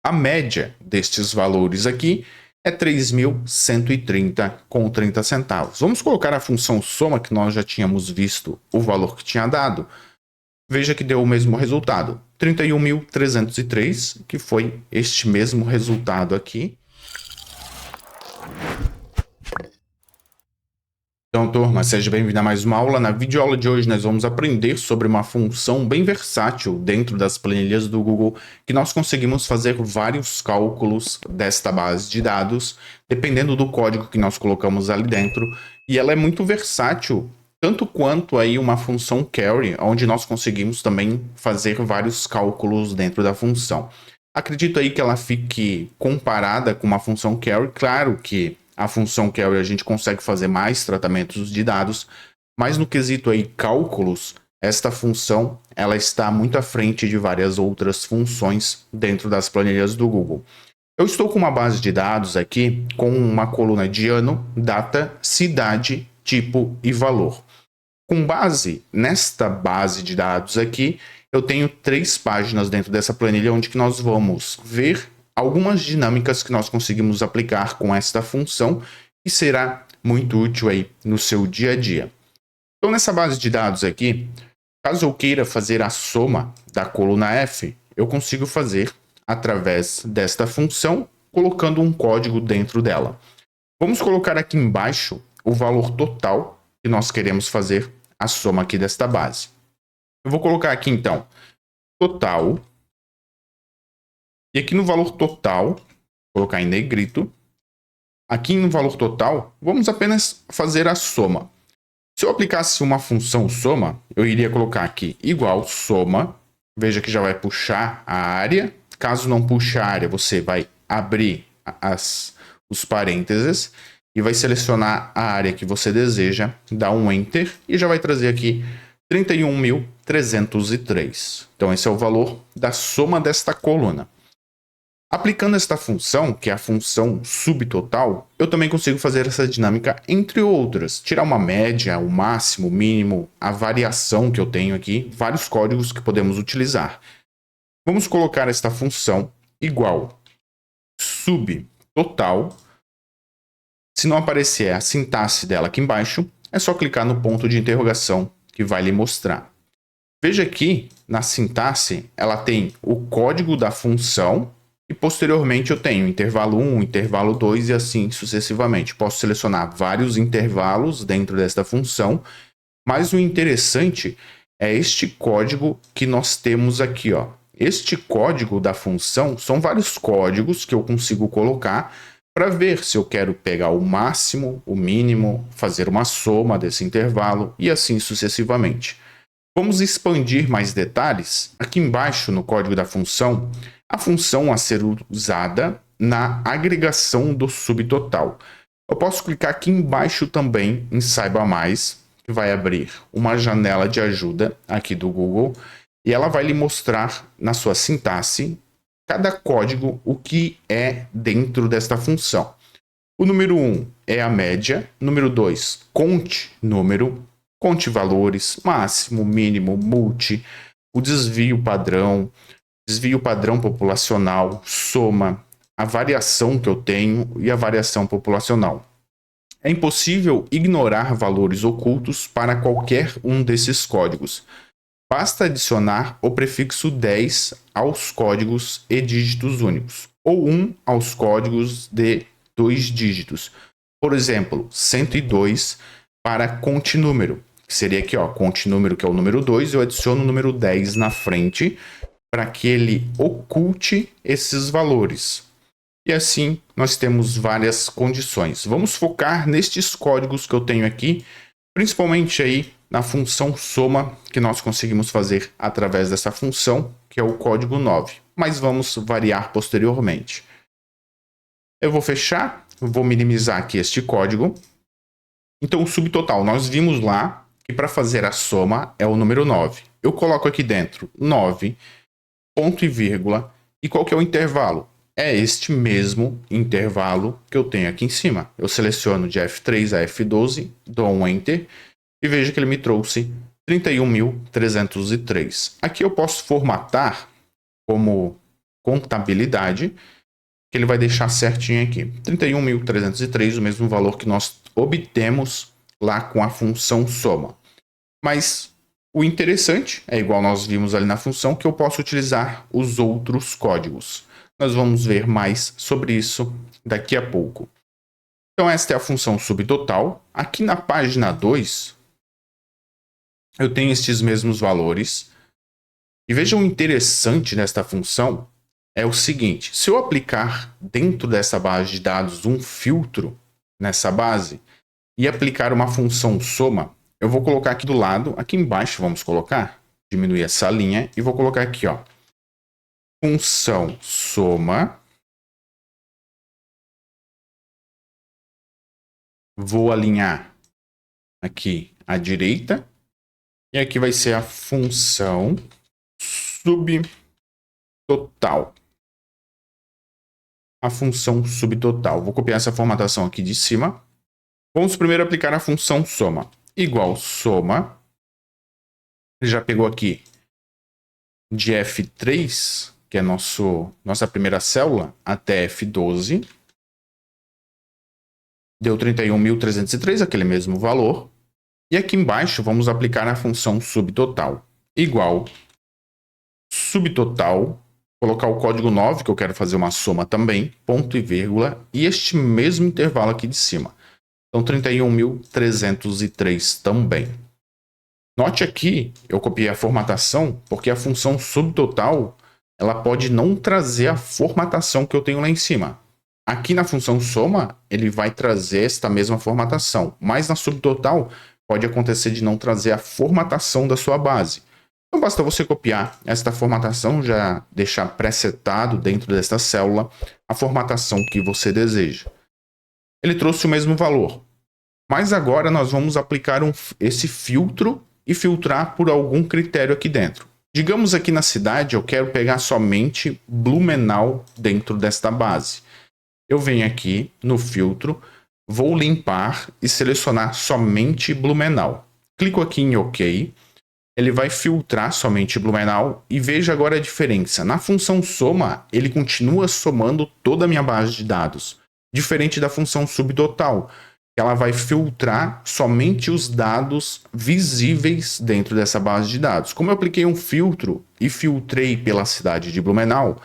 A média destes valores aqui é 3.130,30 centavos. Vamos colocar a função soma, que nós já tínhamos visto o valor que tinha dado. Veja que deu o mesmo resultado, 31.303, que foi este mesmo resultado aqui. Então, turma, seja bem-vindo a mais uma aula. Na videoaula de hoje, nós vamos aprender sobre uma função bem versátil dentro das planilhas do Google, que nós conseguimos fazer vários cálculos desta base de dados, dependendo do código que nós colocamos ali dentro. E ela é muito versátil, tanto quanto aí uma função carry, onde nós conseguimos também fazer vários cálculos dentro da função. Acredito aí que ela fique comparada com uma função carry. Claro que a função carry a gente consegue fazer mais tratamentos de dados, mas no quesito aí cálculos, esta função ela está muito à frente de várias outras funções dentro das planilhas do Google. Eu estou com uma base de dados aqui com uma coluna de ano, data, cidade, tipo e valor. Com base nesta base de dados aqui, eu tenho 3 páginas dentro dessa planilha onde que nós vamos ver algumas dinâmicas que nós conseguimos aplicar com esta função e será muito útil aí no seu dia a dia. Então, nessa base de dados aqui, caso eu queira fazer a soma da coluna F, eu consigo fazer através desta função, colocando um código dentro dela. Vamos colocar aqui embaixo o valor total que nós queremos fazer a soma aqui desta base. Eu vou colocar aqui, então, total. E aqui no valor total, vou colocar em negrito. Aqui no valor total, vamos apenas fazer a soma. Se eu aplicasse uma função soma, eu iria colocar aqui igual soma. Veja que já vai puxar a área. Caso não puxe a área, você vai abrir os parênteses e vai selecionar a área que você deseja, dá um Enter e já vai trazer aqui 31.303. Então esse é o valor da soma desta coluna. Aplicando esta função, que é a função subtotal, eu também consigo fazer essa dinâmica entre outras. Tirar uma média, o máximo, o mínimo, a variação que eu tenho aqui, vários códigos que podemos utilizar. Vamos colocar esta função igual subtotal. Se não aparecer a sintaxe dela aqui embaixo, é só clicar no ponto de interrogação que vai lhe mostrar. Veja aqui, na sintaxe, ela tem o código da função e posteriormente eu tenho intervalo 1, intervalo 2 e assim sucessivamente. Posso selecionar vários intervalos dentro desta função, mas o interessante é este código que nós temos aqui, ó. Este código da função são vários códigos que eu consigo colocar para ver se eu quero pegar o máximo, o mínimo, fazer uma soma desse intervalo e assim sucessivamente. Vamos expandir mais detalhes. Aqui embaixo no código da função, a função a ser usada na agregação do subtotal. Eu posso clicar aqui embaixo também em Saiba Mais, que vai abrir uma janela de ajuda aqui do Google e ela vai lhe mostrar na sua sintaxe cada código o que é dentro desta função. O número 1 é a média, número 2, conte número, conte valores, máximo, mínimo, multi, o desvio padrão populacional, soma, a variação que eu tenho e a variação populacional. É impossível ignorar valores ocultos para qualquer um desses códigos. Basta adicionar o prefixo 10 aos códigos e dígitos únicos, ou 1 aos códigos de 2 dígitos. Por exemplo, 102 para continúmero, que seria aqui, ó, continúmero, que é o número 2, eu adiciono o número 10 na frente para que ele oculte esses valores. E assim nós temos várias condições. Vamos focar nestes códigos que eu tenho aqui, principalmente aí na função soma que nós conseguimos fazer através dessa função, que é o código 9. Mas vamos variar posteriormente. Eu vou fechar, vou minimizar aqui este código. Então o subtotal, nós vimos lá que para fazer a soma é o número 9. Eu coloco aqui dentro 9, ponto e vírgula, e qual que é o intervalo? É este mesmo intervalo que eu tenho aqui em cima. Eu seleciono de F3 a F12, dou um Enter, e veja que ele me trouxe 31.303. Aqui eu posso formatar como contabilidade, que ele vai deixar certinho aqui. 31.303, o mesmo valor que nós obtemos lá com a função soma. Mas o interessante é igual nós vimos ali na função, que eu posso utilizar os outros códigos. Nós vamos ver mais sobre isso daqui a pouco. Então esta é a função subtotal. Aqui na página 2, eu tenho estes mesmos valores. E vejam o interessante nesta função é o seguinte: se eu aplicar dentro dessa base de dados um filtro nessa base e aplicar uma função soma, eu vou colocar aqui do lado, aqui embaixo vamos colocar, diminuir essa linha e vou colocar aqui, ó, função soma. Vou alinhar aqui à direita e aqui vai ser a função subtotal. A função subtotal. Vou copiar essa formatação aqui de cima. Vamos primeiro aplicar a função soma. Igual soma. Ele já pegou aqui de F3, que é nossa primeira célula, até F12. Deu 31.303, aquele mesmo valor. E aqui embaixo vamos aplicar a função subtotal. Igual subtotal. Colocar o código 9, que eu quero fazer uma soma também, ponto e vírgula, e este mesmo intervalo aqui de cima. Então, 31.303 também. Note aqui, eu copiei a formatação, porque a função subtotal, ela pode não trazer a formatação que eu tenho lá em cima. Aqui na função soma, ele vai trazer esta mesma formatação, mas na subtotal, pode acontecer de não trazer a formatação da sua base. Então basta você copiar esta formatação, já deixar presetado dentro desta célula a formatação que você deseja. Ele trouxe o mesmo valor, mas agora nós vamos aplicar esse filtro e filtrar por algum critério aqui dentro. Digamos aqui na cidade eu quero pegar somente Blumenau dentro desta base. Eu venho aqui no filtro, vou limpar e selecionar somente Blumenau. Clico aqui em OK. Ele vai filtrar somente Blumenau e veja agora a diferença. Na função soma, ele continua somando toda a minha base de dados, diferente da função subtotal, que ela vai filtrar somente os dados visíveis dentro dessa base de dados. Como eu apliquei um filtro e filtrei pela cidade de Blumenau,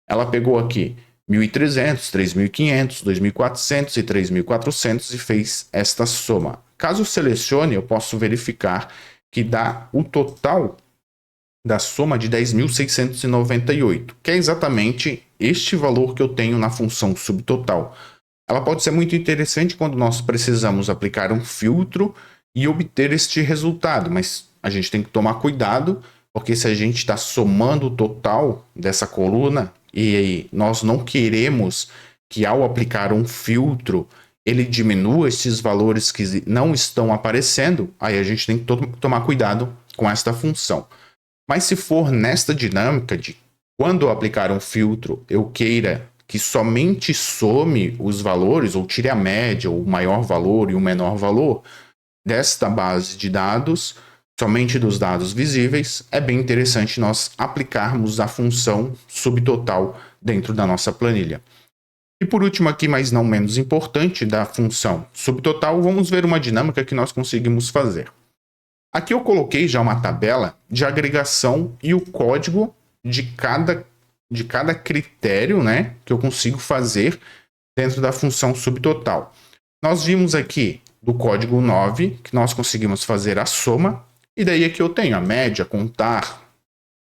ela pegou aqui 1.300, 3.500, 2.400 e 3.400 e fez esta soma. Caso eu selecione, eu posso verificar que dá o total da soma de 10.698, que é exatamente este valor que eu tenho na função subtotal. Ela pode ser muito interessante quando nós precisamos aplicar um filtro e obter este resultado, mas a gente tem que tomar cuidado, porque se a gente está somando o total dessa coluna e nós não queremos que ao aplicar um filtro ele diminua esses valores que não estão aparecendo, aí a gente tem que tomar cuidado com esta função. Mas se for nesta dinâmica de quando eu aplicar um filtro, eu queira que somente some os valores, ou tire a média, o maior valor e o menor valor desta base de dados, somente dos dados visíveis, é bem interessante nós aplicarmos a função subtotal dentro da nossa planilha. E por último aqui, mas não menos importante, da função subtotal, vamos ver uma dinâmica que nós conseguimos fazer. Aqui eu coloquei já uma tabela de agregação e o código de cada critério, né, que eu consigo fazer dentro da função subtotal. Nós vimos aqui do código 9 que nós conseguimos fazer a soma, e daí aqui eu tenho a média, contar,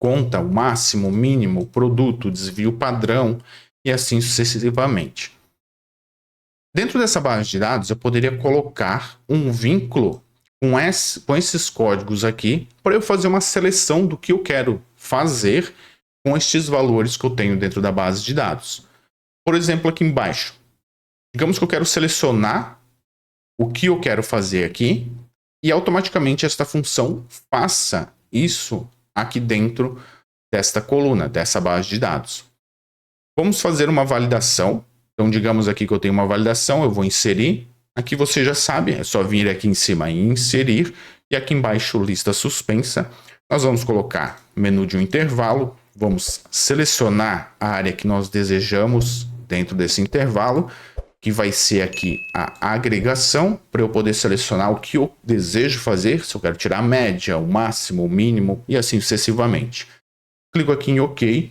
conta, o máximo, o mínimo, produto, desvio padrão, e assim sucessivamente. Dentro dessa base de dados, eu poderia colocar um vínculo com esses códigos aqui, para eu fazer uma seleção do que eu quero fazer com estes valores que eu tenho dentro da base de dados. Por exemplo, aqui embaixo, digamos que eu quero selecionar o que eu quero fazer aqui, e automaticamente esta função faça isso aqui dentro desta coluna, dessa base de dados. Vamos fazer uma validação. Então, digamos aqui que eu tenho uma validação, eu vou inserir. Aqui você já sabe, é só vir aqui em cima e inserir. E aqui embaixo, lista suspensa. Nós vamos colocar menu de um intervalo, Vamos selecionar a área que nós desejamos dentro desse intervalo, que vai ser aqui a agregação, para eu poder selecionar o que eu desejo fazer, se eu quero tirar a média, o máximo, o mínimo e assim sucessivamente. Clico aqui em OK.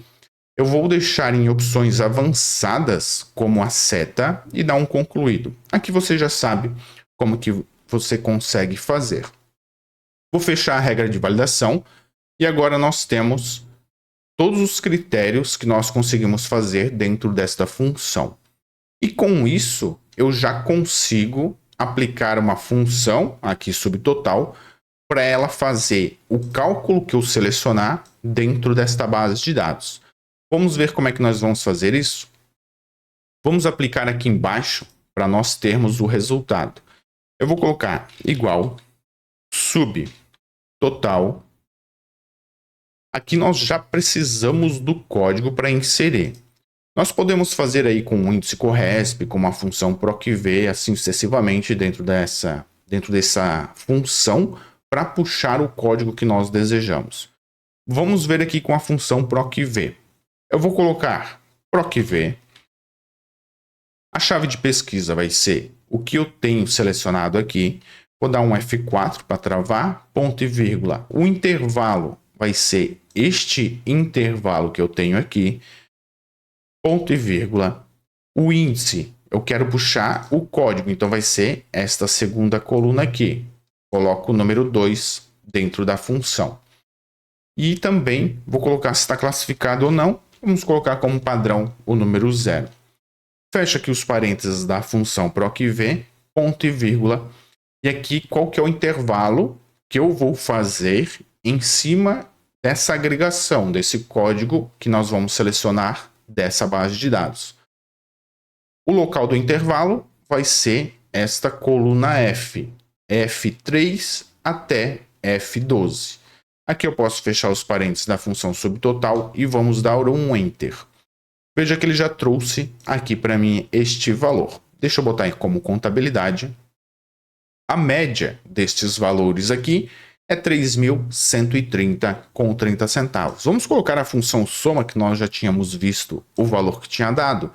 Eu vou deixar em opções avançadas, como a seta, e dar um concluído. Aqui você já sabe como que você consegue fazer. Vou fechar a regra de validação e agora nós temos todos os critérios que nós conseguimos fazer dentro desta função. E com isso, eu já consigo aplicar uma função, aqui subtotal, para ela fazer o cálculo que eu selecionar dentro desta base de dados. Vamos ver como é que nós vamos fazer isso? Vamos aplicar aqui embaixo para nós termos o resultado. Eu vou colocar igual subtotal. Aqui nós já precisamos do código para inserir. Nós podemos fazer aí com o índice CORRESP, com uma função PROC-V, assim sucessivamente dentro dessa função para puxar o código que nós desejamos. Vamos ver aqui com a função PROC-V. Eu vou colocar PROC-V. A chave de pesquisa vai ser o que eu tenho selecionado aqui. Vou dar um F4 para travar, ponto e vírgula. O intervalo vai ser este intervalo que eu tenho aqui, ponto e vírgula. O índice, eu quero puxar o código, então vai ser esta segunda coluna aqui. Coloco o número 2 dentro da função. E também vou colocar se está classificado ou não. Vamos colocar como padrão o número 0. Fecha aqui os parênteses da função PROC-V, ponto e vírgula. E aqui qual que é o intervalo que eu vou fazer em cima dessa agregação, desse código que nós vamos selecionar dessa base de dados. O local do intervalo vai ser esta coluna F, F3 até F12. Aqui eu posso fechar os parênteses da função subtotal e vamos dar um Enter. Veja que ele já trouxe aqui para mim este valor. Deixa eu botar como contabilidade. A média destes valores aqui é 3.130,30 centavos. Vamos colocar a função soma, que nós já tínhamos visto o valor que tinha dado.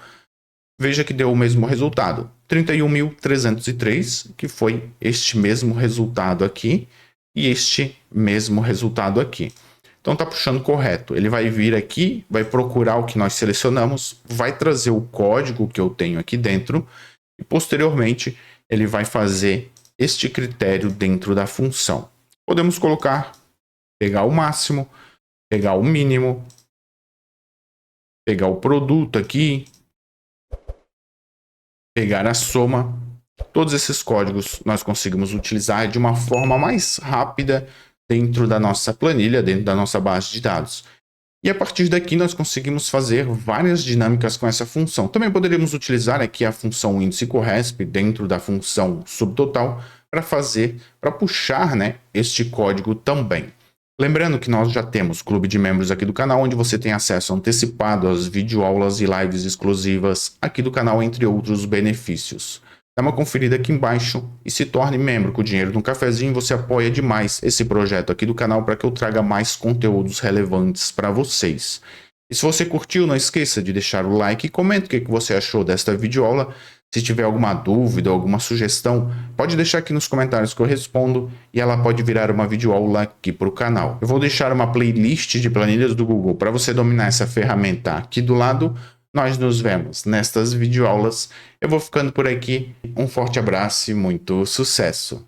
Veja que deu o mesmo resultado, 31.303, que foi este mesmo resultado aqui e este mesmo resultado aqui. Então está puxando correto. Ele vai vir aqui, vai procurar o que nós selecionamos, vai trazer o código que eu tenho aqui dentro e posteriormente ele vai fazer este critério dentro da função. Podemos colocar, pegar o máximo, pegar o mínimo, pegar o produto aqui, pegar a soma. Todos esses códigos nós conseguimos utilizar de uma forma mais rápida dentro da nossa planilha, dentro da nossa base de dados. E a partir daqui nós conseguimos fazer várias dinâmicas com essa função. Também poderíamos utilizar aqui a função índice CORRESP dentro da função subtotal para puxar, né, este código também. Lembrando que nós já temos clube de membros aqui do canal, onde você tem acesso antecipado às videoaulas e lives exclusivas aqui do canal, entre outros benefícios. Dá uma conferida aqui embaixo e se torne membro. Com o dinheiro de um cafezinho você apoia demais esse projeto aqui do canal para que eu traga mais conteúdos relevantes para vocês. E se você curtiu, não esqueça de deixar o like e comente o que você achou desta videoaula. Se tiver alguma dúvida, alguma sugestão, pode deixar aqui nos comentários que eu respondo e ela pode virar uma videoaula aqui para o canal. Eu vou deixar uma playlist de planilhas do Google para você dominar essa ferramenta aqui do lado. Nós nos vemos nestas videoaulas. Eu vou ficando por aqui. Um forte abraço e muito sucesso!